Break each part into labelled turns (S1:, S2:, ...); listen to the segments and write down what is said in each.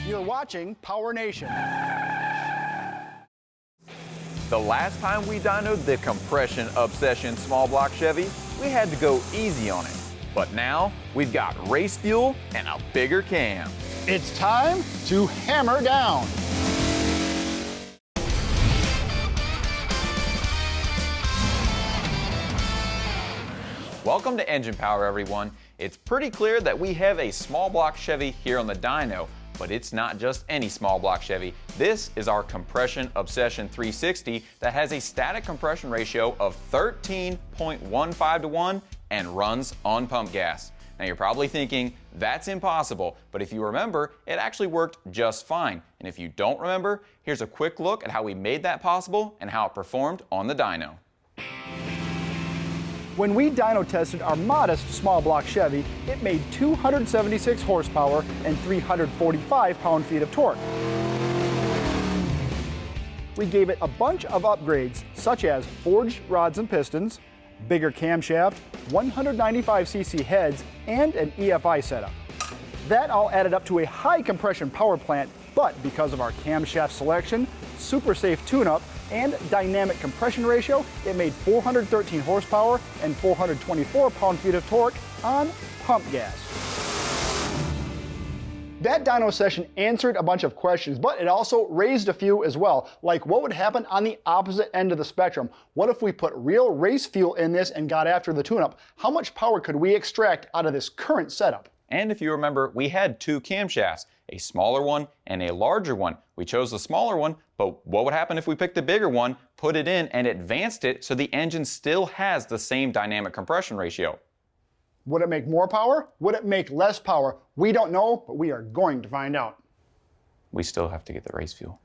S1: You're watching PowerNation.
S2: The last time we dynoed the compression obsession small block Chevy, we had to go easy on it. But now we've got race fuel and a bigger cam.
S1: It's time to hammer down.
S2: Welcome to Engine Power, everyone. It's pretty clear that we have a small block Chevy here on the dyno, but it's not just any small block Chevy. This is our Compression Obsession 360 that has a static compression ratio of 13.15 to 1 and runs on pump gas. Now you're probably thinking, that's impossible, but if you remember, it actually worked just fine. And if you don't remember, here's a quick look at how we made that possible and how it performed on the dyno.
S1: When we dyno tested our modest small block Chevy, it made 276 horsepower and 345 pound-feet of torque. We gave it a bunch of upgrades, such as forged rods and pistons, bigger camshaft, 195cc heads, and an EFI setup. That all added up to a high compression power plant, but because of our camshaft selection, super safe tune-up, and dynamic compression ratio, it made 413 horsepower and 424 pound-feet of torque on pump gas. That dyno session answered a bunch of questions, but it also raised a few as well, like what would happen on the opposite end of the spectrum? What if we put real race fuel in this and got after the tune-up? How much power could we extract out of this current setup?
S2: And if you remember, we had two camshafts, a smaller one and a larger one. We chose the smaller one, but what would happen if we picked the bigger one, put it in, and advanced it so the engine still has the same dynamic compression ratio?
S1: Would it make more power? Would it make less power? We don't know, but we are going to find out.
S2: We still have to get the race fuel.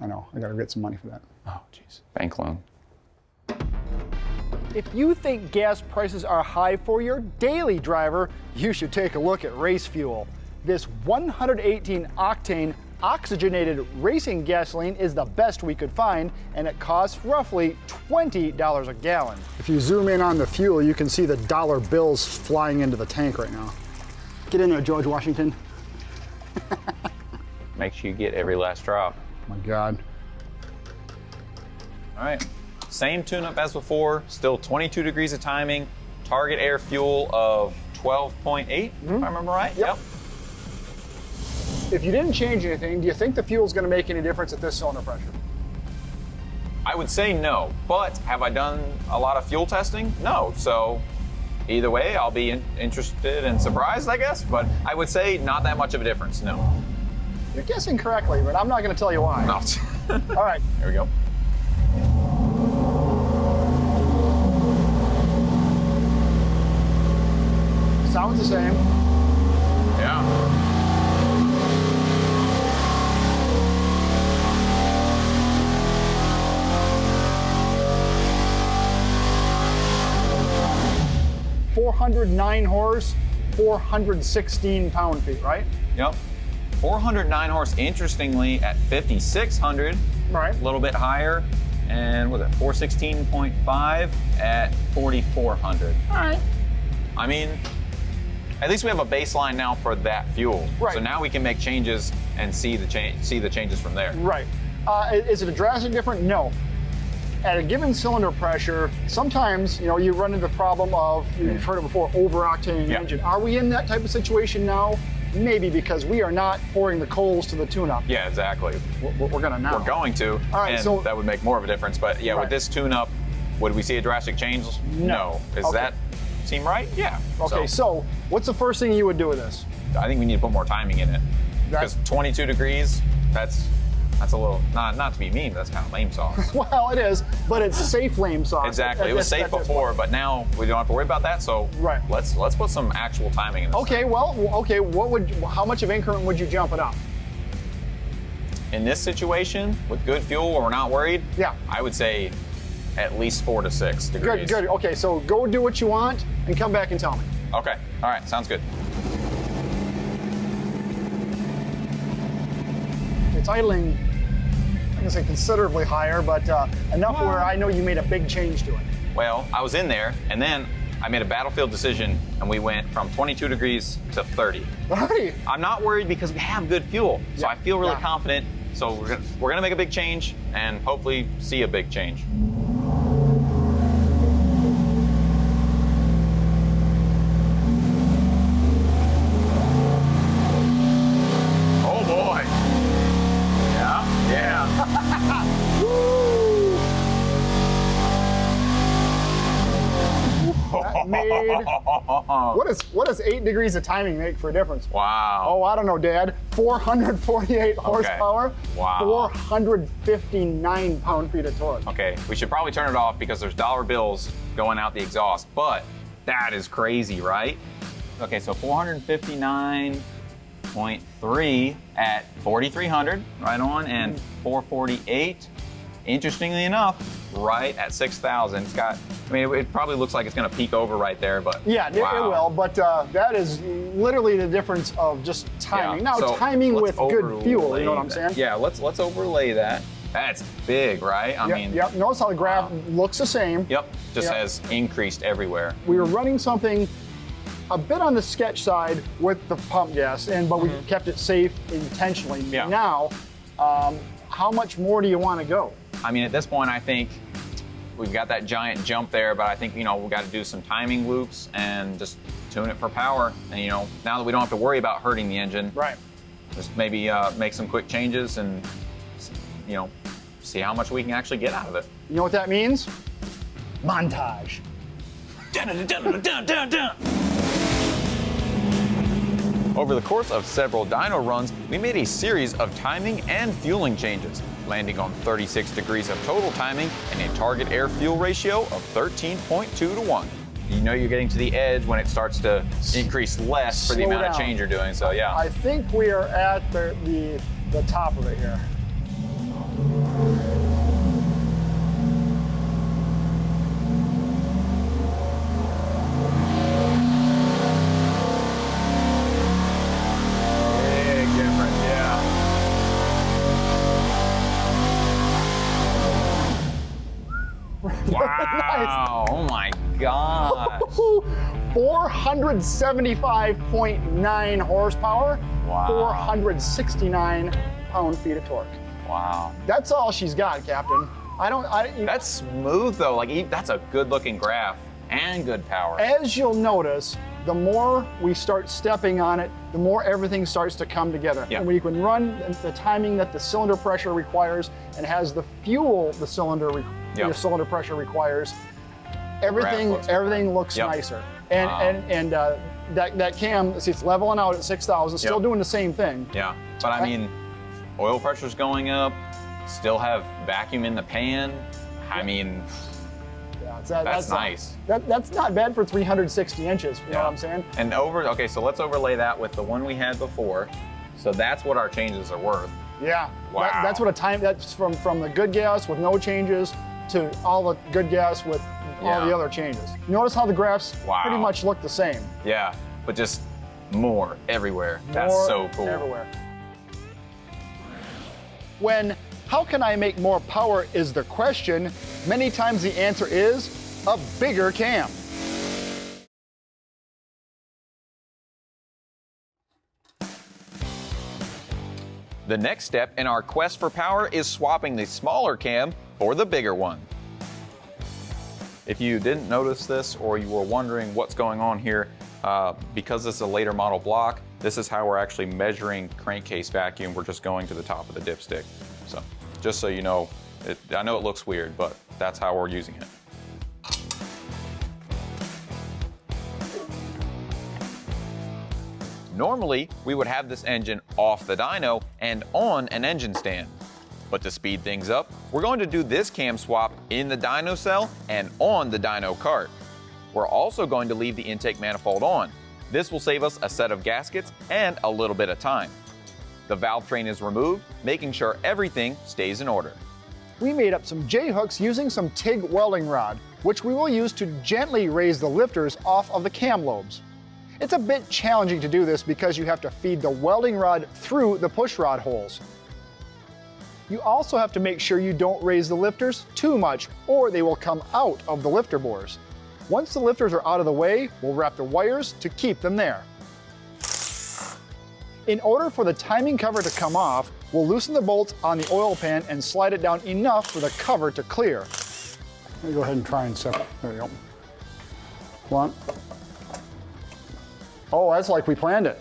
S1: I know, I gotta get some money for that.
S2: Oh, jeez. Bank loan.
S1: If you think gas prices are high for your daily driver, you should take a look at race fuel. This 118 octane oxygenated racing gasoline is the best we could find, and it costs roughly $20 a gallon. If you zoom in on the fuel, you can see the dollar bills flying into the tank right now. Get in there, George Washington.
S2: Make sure you get every last drop.
S1: Oh my God.
S2: All right, same tune-up as before, still 22 degrees of timing, target air fuel of 12.8, if I remember right.
S1: Yep. If you didn't change anything, do you think the fuel's going to make any difference at this cylinder pressure?
S2: I would say no, but have I done a lot of fuel testing? No, so either way, I'll be interested and surprised, I guess, but I would say not that much of a difference, no.
S1: You're guessing correctly, but I'm not going to tell you why.
S2: No.
S1: All right.
S2: Here we go.
S1: Sounds the same.
S2: Yeah.
S1: .409 horse, 416 pound-feet, right?
S2: Yep. 409 horse, interestingly, at 5,600.
S1: Right.
S2: A little bit higher. And what was it, 416.5 at 4,400.
S1: All right.
S2: I mean, at least we have a baseline now for that fuel.
S1: Right.
S2: So now we can make changes and see the changes from there.
S1: Right. Is it a drastic difference? No. At a given cylinder pressure, sometimes, you know, you run into the problem of, you've heard it before, over-octane engine. Are we in that type of situation now? Maybe, because we are not pouring the coals to the tune-up.
S2: Yeah, exactly.
S1: We're gonna now.
S2: We're going to,
S1: all right,
S2: and
S1: so
S2: that would make more of a difference. But yeah, with this tune-up, would we see a drastic change? No. Does that seem right? Yeah.
S1: Okay, so what's the first thing you would do with this?
S2: I think we need to put more timing in it. Because 22 degrees, that's a little, not to be mean, but that's kind of lame sauce.
S1: Well, it is, but it's safe lame sauce.
S2: Exactly. It was safe before, but now we don't have to worry about that. So let's put some actual timing in this.
S1: Okay. Well, how much of increment would you jump it up?
S2: In this situation, with good fuel where we're not worried, I would say at least 4 to 6 degrees.
S1: Good. Okay, so go do what you want and come back and tell me.
S2: Okay. All right. Sounds good.
S1: It's idling, I'm gonna say considerably higher, but enough where I know you made a big change to it.
S2: Well, I was in there, and then I made a battlefield decision and we went from 22 degrees to 30.
S1: 30?
S2: I'm not worried because we have good fuel. So I feel really confident. So we're gonna make a big change and hopefully see a big change. Oh boy. Yeah, yeah.
S1: Woo! That made, what does 8 degrees of timing make for a difference?
S2: Wow.
S1: Oh, I don't know, Dad. 448 horsepower,
S2: Wow.
S1: 459 pound-feet of torque.
S2: Okay, we should probably turn it off because there's dollar bills going out the exhaust, but that is crazy, right? Okay, so 459.3 at 4,300, right on, and 448, interestingly enough, right at 6,000. It's got, I mean, it probably looks like it's gonna peak over right there, but
S1: yeah,
S2: wow.
S1: it will, but that is literally the difference of just timing.
S2: Yeah,
S1: Now,
S2: so
S1: timing with good fuel, you know what I'm
S2: that.
S1: saying?
S2: Yeah, let's overlay that. That's big, right? I mean,
S1: Yep, notice how the graph looks the same.
S2: Yep, just has increased everywhere.
S1: We were running something a bit on the sketch side with the pump gas, but we kept it safe intentionally.
S2: Yeah.
S1: Now, how much more do you want to go?
S2: I mean, at this point, I think we've got that giant jump there, but I think, you know, we've got to do some timing loops and just tune it for power. And, you know, now that we don't have to worry about hurting the engine,
S1: Right.
S2: just maybe make some quick changes and, you know, see how much we can actually get out of it.
S1: You know what that means? Montage.
S2: Over the course of several dyno runs, we made a series of timing and fueling changes, landing on 36 degrees of total timing and a target air fuel ratio of 13.2 to 1. You know you're getting to the edge when it starts to increase less for the amount of change you're doing, so yeah.
S1: I think we are at the top of it here.
S2: Big difference, yeah. Wow, oh my gosh.
S1: 475.9 horsepower,
S2: Wow.
S1: 469 pound-feet of torque.
S2: Wow.
S1: That's all she's got, Captain.
S2: That's smooth though, like that's a good looking graph and good power.
S1: As you'll notice, the more we start stepping on it, the more everything starts to come together.
S2: Yeah.
S1: And we can run the timing that the cylinder pressure requires and has the fuel the cylinder pressure requires. Everything looks nicer. And that cam, see, it's leveling out at 6,000, still doing the same thing.
S2: Yeah, but I mean, oil pressure's going up, still have vacuum in the pan. I mean, that's nice.
S1: That's not bad for 360 inches, you know what I'm saying?
S2: And okay, so let's overlay that with the one we had before. So that's what our changes are worth.
S1: Yeah,
S2: Wow.
S1: that's what that's from the good gas with no changes to all the good gas with all the other changes. Notice how the graphs pretty much look the same.
S2: Yeah, but just more everywhere. That's so cool.
S1: Everywhere. When how can I make more power is the question, many times the answer is a bigger cam.
S2: The next step in our quest for power is swapping the smaller cam for the bigger one. If you didn't notice this or you were wondering what's going on here, because this is a later model block, this is how we're actually measuring crankcase vacuum. We're just going to the top of the dipstick. So just so you know, I know it looks weird, but that's how we're using it. Normally, we would have this engine off the dyno and on an engine stand. But to speed things up, we're going to do this cam swap in the dyno cell and on the dyno cart. We're also going to leave the intake manifold on. This will save us a set of gaskets and a little bit of time. The valve train is removed, making sure everything stays in order.
S1: We made up some J-hooks using some TIG welding rod, which we will use to gently raise the lifters off of the cam lobes. It's a bit challenging to do this because you have to feed the welding rod through the push rod holes. You also have to make sure you don't raise the lifters too much or they will come out of the lifter bores. Once the lifters are out of the way, we'll wrap the wires to keep them there. In order for the timing cover to come off, we'll loosen the bolts on the oil pan and slide it down enough for the cover to clear. Let me go ahead and try and separate. There we go. One. Oh, that's like we planned it.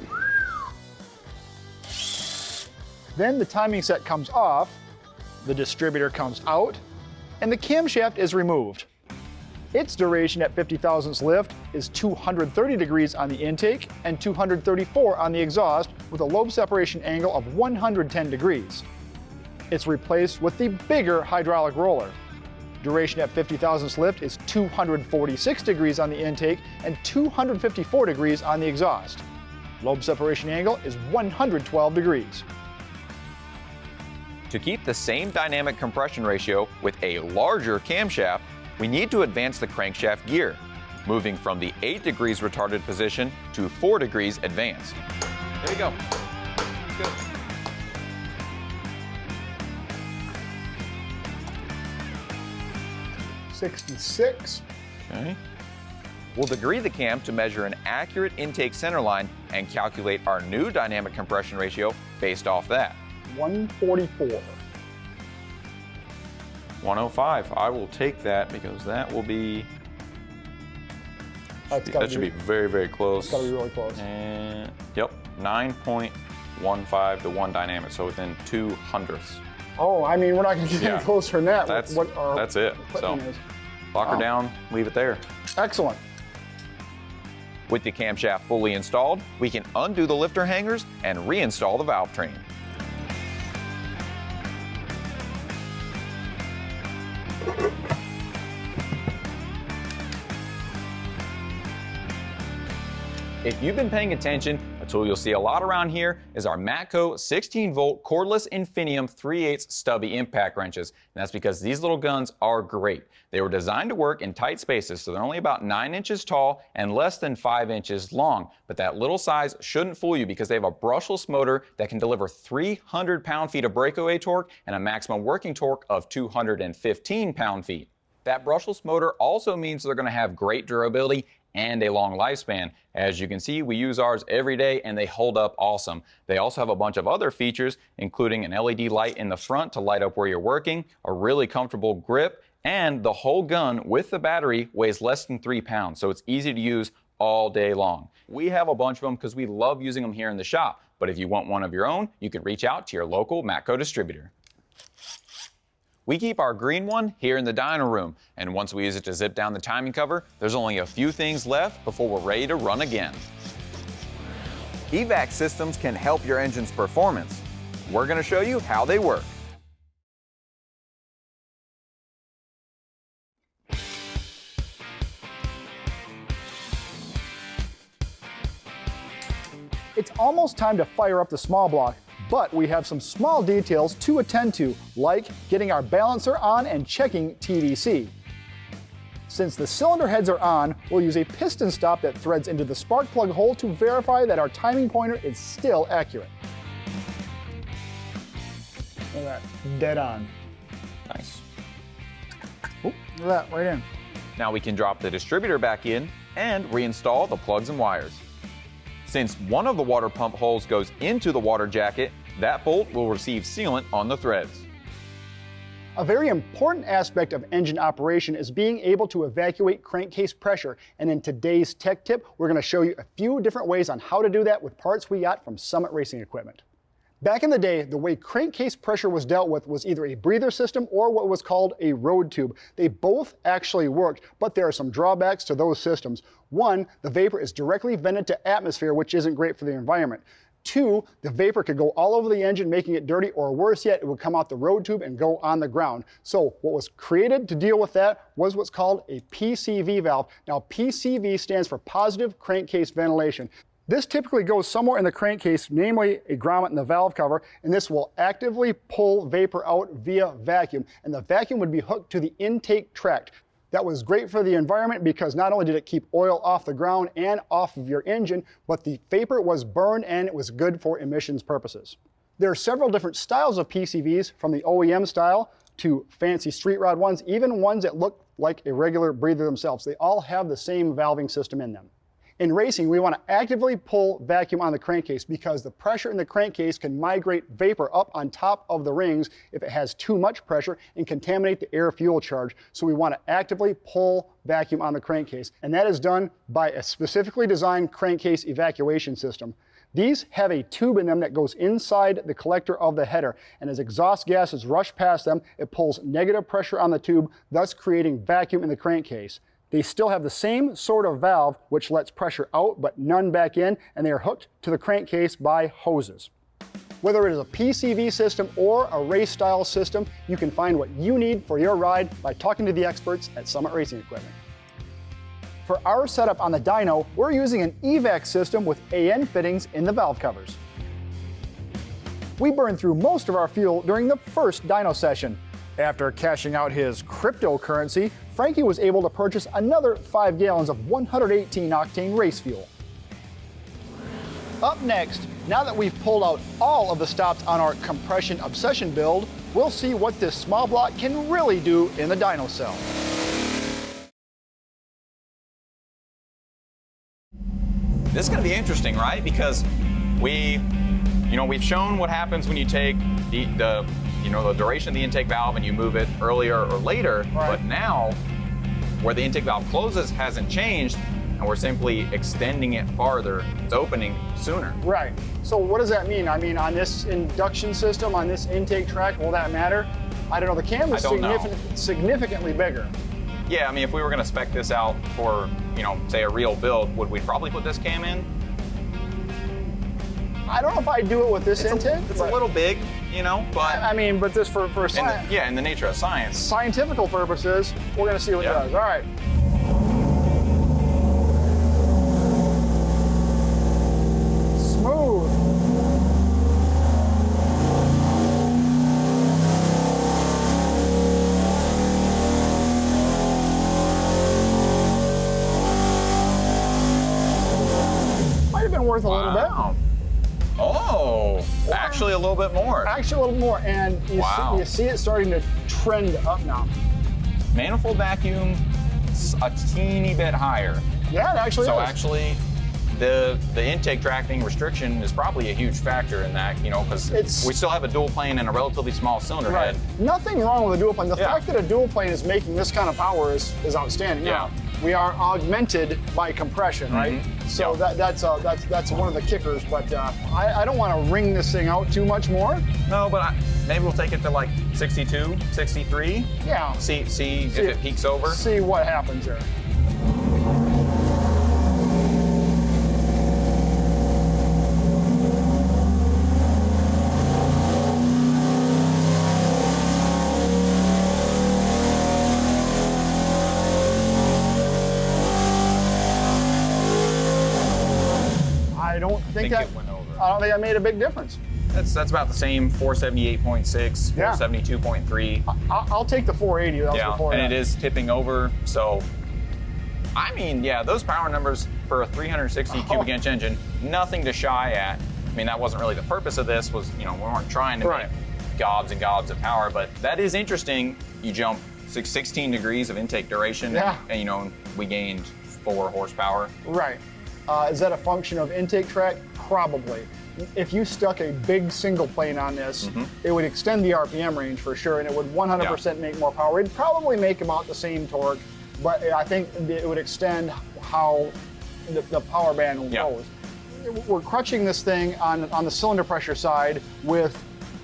S1: Then the timing set comes off, the distributor comes out, and the camshaft is removed. Its duration at 50 thousandths lift is 230 degrees on the intake and 234 on the exhaust with a lobe separation angle of 110 degrees. It's replaced with the bigger hydraulic roller. Duration at 50 thousandths lift is 246 degrees on the intake and 254 degrees on the exhaust. Lobe separation angle is 112 degrees.
S2: To keep the same dynamic compression ratio with a larger camshaft, we need to advance the crankshaft gear, moving from the 8 degrees retarded position to 4 degrees advanced. There we go. Let's go.
S1: $66.
S2: Okay. We'll degree the cam to measure an accurate intake center line and calculate our new dynamic compression ratio based off that.
S1: 144.
S2: 105. I will take that because that will be. That should be very, very close.
S1: It's got to be really close.
S2: And yep, 9.15 to 1 dynamic, so within 0.02.
S1: Oh, I mean, we're not going to get any closer than that.
S2: That's
S1: what our
S2: that's it. So lock her down, leave it there.
S1: Excellent.
S2: With the camshaft fully installed, we can undo the lifter hangers and reinstall the valve train. If you've been paying attention, a tool you'll see a lot around here is our Matco 16-volt cordless Infinium 3/8 stubby impact wrenches. And that's because these little guns are great. They were designed to work in tight spaces, so they're only about 9 inches tall and less than 5 inches long. But that little size shouldn't fool you because they have a brushless motor that can deliver 300 pound-feet of breakaway torque and a maximum working torque of 215 pound-feet. That brushless motor also means they're going to have great durability and a long lifespan. As you can see, we use ours every day and they hold up awesome. They also have a bunch of other features, including an LED light in the front to light up where you're working, a really comfortable grip, and the whole gun with the battery weighs less than 3 pounds, so it's easy to use all day long. We have a bunch of them because we love using them here in the shop, but if you want one of your own, you can reach out to your local Matco distributor. We keep our green one here in the dyno room, and once we use it to zip down the timing cover, there's only a few things left before we're ready to run again. Evac Systems can help your engine's performance. We're going to show you how they work.
S1: It's almost time to fire up the small block, but we have some small details to attend to, like getting our balancer on and checking TDC. Since the cylinder heads are on, we'll use a piston stop that threads into the spark plug hole to verify that our timing pointer is still accurate. Look at that, dead on.
S2: Nice.
S1: Oop, look at that, right in.
S2: Now we can drop the distributor back in and reinstall the plugs and wires. Since one of the water pump holes goes into the water jacket, that bolt will receive sealant on the threads.
S1: A very important aspect of engine operation is being able to evacuate crankcase pressure, and in today's tech tip, we're going to show you a few different ways on how to do that with parts we got from Summit Racing Equipment. Back in the day, the way crankcase pressure was dealt with was either a breather system or what was called a road tube. They both actually worked, but there are some drawbacks to those systems. One, the vapor is directly vented to atmosphere, which isn't great for the environment. Two, the vapor could go all over the engine, making it dirty, or worse yet, it would come out the road tube and go on the ground. So what was created to deal with that was what's called a PCV valve. Now, PCV stands for positive crankcase ventilation. This typically goes somewhere in the crankcase, namely a grommet in the valve cover, and this will actively pull vapor out via vacuum, and the vacuum would be hooked to the intake tract. That was great for the environment because not only did it keep oil off the ground and off of your engine, but the vapor was burned and it was good for emissions purposes. There are several different styles of PCVs, from the OEM style to fancy street rod ones, even ones that look like a regular breather themselves. They all have the same valving system in them. In racing, we want to actively pull vacuum on the crankcase because the pressure in the crankcase can migrate vapor up on top of the rings if it has too much pressure and contaminate the air-fuel charge. So we want to actively pull vacuum on the crankcase, and that is done by a specifically designed crankcase evacuation system. These have a tube in them that goes inside the collector of the header, and as exhaust gases rush past them, it pulls negative pressure on the tube, thus creating vacuum in the crankcase. They still have the same sort of valve, which lets pressure out but none back in, and they are hooked to the crankcase by hoses. Whether it is a PCV system or a race-style system, you can find what you need for your ride by talking to the experts at Summit Racing Equipment. For our setup on the dyno, we're using an Evac system with AN fittings in the valve covers. We burned through most of our fuel during the first dyno session. After cashing out his cryptocurrency, Frankie was able to purchase another 5 gallons of 118 octane race fuel. Up next, now that we've pulled out all of the stops on our compression obsession build, we'll see what this small block can really do in the dyno cell.
S2: This is going to be interesting, right? Because we've shown what happens when you take the duration of the intake valve and you move it earlier or later,
S1: right.
S2: But now where the intake valve closes hasn't changed, and we're simply extending it farther. It's opening sooner.
S1: Right. So what does that mean? I mean, on this induction system, on this intake track, will that matter? I don't know. The cam is significantly bigger.
S2: Yeah, I mean, if we were going to spec this out for, say a real build, would we probably put this cam in?
S1: I don't know if I'd do it with this intake.
S2: It's a little big, but...
S1: I mean, but this for science.
S2: In the nature of science.
S1: Scientifical purposes, we're going to see what it does. All right. Smooth. Might have been worth a little bit.
S2: Oh, actually a little bit more.
S1: Actually a little more, and you see it starting to trend up now.
S2: Manifold vacuum, a teeny bit higher.
S1: Yeah, it actually is.
S2: So actually, the intake tracking restriction is probably a huge factor in that, because we still have a dual plane and a relatively small cylinder head.
S1: Nothing wrong with a dual plane. The fact that a dual plane is making this kind of power is outstanding.
S2: Yeah.
S1: Now, we are augmented by compression, right? So that's one of the kickers. But I don't want to wring this thing out too much more.
S2: No, but maybe we'll take it to like 62, 63.
S1: Yeah.
S2: See if it peaks over.
S1: See what happens there. I don't think
S2: it went over.
S1: I don't think that made a big difference.
S2: That's about the same, 478.6, 472.3.
S1: I'll take the 480. That was before
S2: and
S1: that.
S2: it is tipping over. So, I mean, those power numbers for a 360 cubic inch engine, nothing to shy at. I mean, that wasn't really the purpose of this. We weren't trying to make gobs and gobs of power, but that is interesting. You jump 16 degrees of intake duration, and we gained 4 horsepower.
S1: Right. Is that a function of intake track? Probably. If you stuck a big single plane on this, it would extend the RPM range for sure, and it would 100% make more power. It'd probably make about the same torque, but I think it would extend how the power band goes. We're crutching this thing on the cylinder pressure side with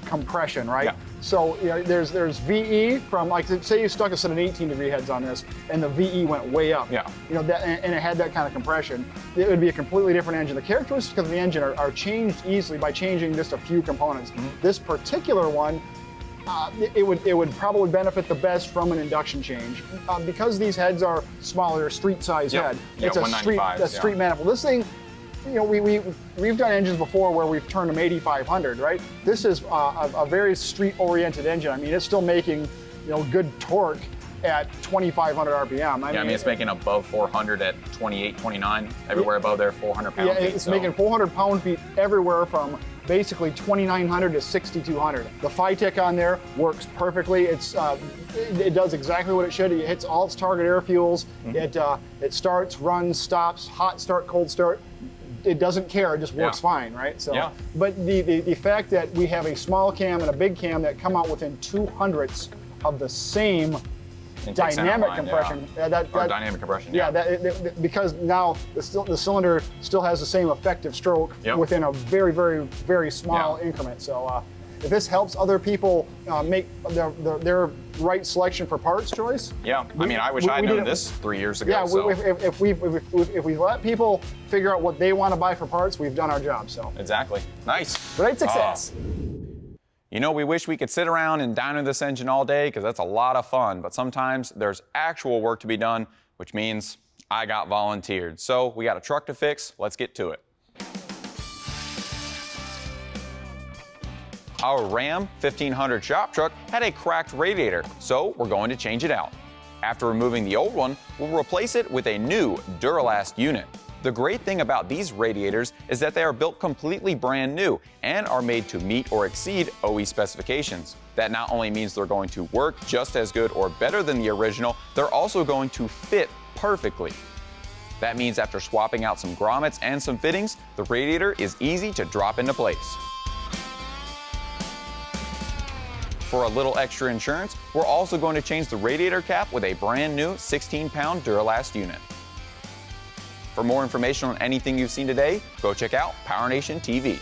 S1: compression, right? So there's VE from, like, say you stuck us at an 18-degree heads on this, and the VE went way up. And it had that kind of compression. It would be a completely different engine. The characteristics of the engine are changed easily by changing just a few components. This particular one, it would probably benefit the best from an induction change because these heads are smaller, street-size head. It's a street manifold. This thing. We've done engines before where we've turned them 8,500, right? This is a very street-oriented engine. I mean, it's still making, good torque at 2,500 RPM. I mean,
S2: it's making above 400 at 28, 29, everywhere above there, 400 pound-feet.
S1: It's making 400 pound-feet everywhere from basically 2,900 to 6,200. The FiTech on there works perfectly. It does exactly what it should. It hits all its target air fuels. It starts, runs, stops, hot start, cold start. It doesn't care, it just works fine, right? So, but the fact that we have a small cam and a big cam that come out within 200ths of the same dynamic compression.
S2: Dynamic compression.
S1: Because now the cylinder still has the same effective stroke within a very, very, very small increment. So if this helps other people make their right selection for parts choice.
S2: I mean, I wish I'd known this 3 years ago.
S1: If we let people figure out what they want to buy for parts, we've done our job. So
S2: exactly. Nice.
S1: Great success.
S2: You know, we wish we could sit around and dyno this engine all day because that's a lot of fun, but sometimes there's actual work to be done, which means I got volunteered. So we got a truck to fix. Let's get to it. Our Ram 1500 shop truck had a cracked radiator, so we're going to change it out. After removing the old one, we'll replace it with a new Duralast unit. The great thing about these radiators is that they are built completely brand new and are made to meet or exceed OE specifications. That not only means they're going to work just as good or better than the original, they're also going to fit perfectly. That means after swapping out some grommets and some fittings, the radiator is easy to drop into place. For a little extra insurance, we're also going to change the radiator cap with a brand new 16-pound Duralast unit. For more information on anything you've seen today, go check out PowerNation TV.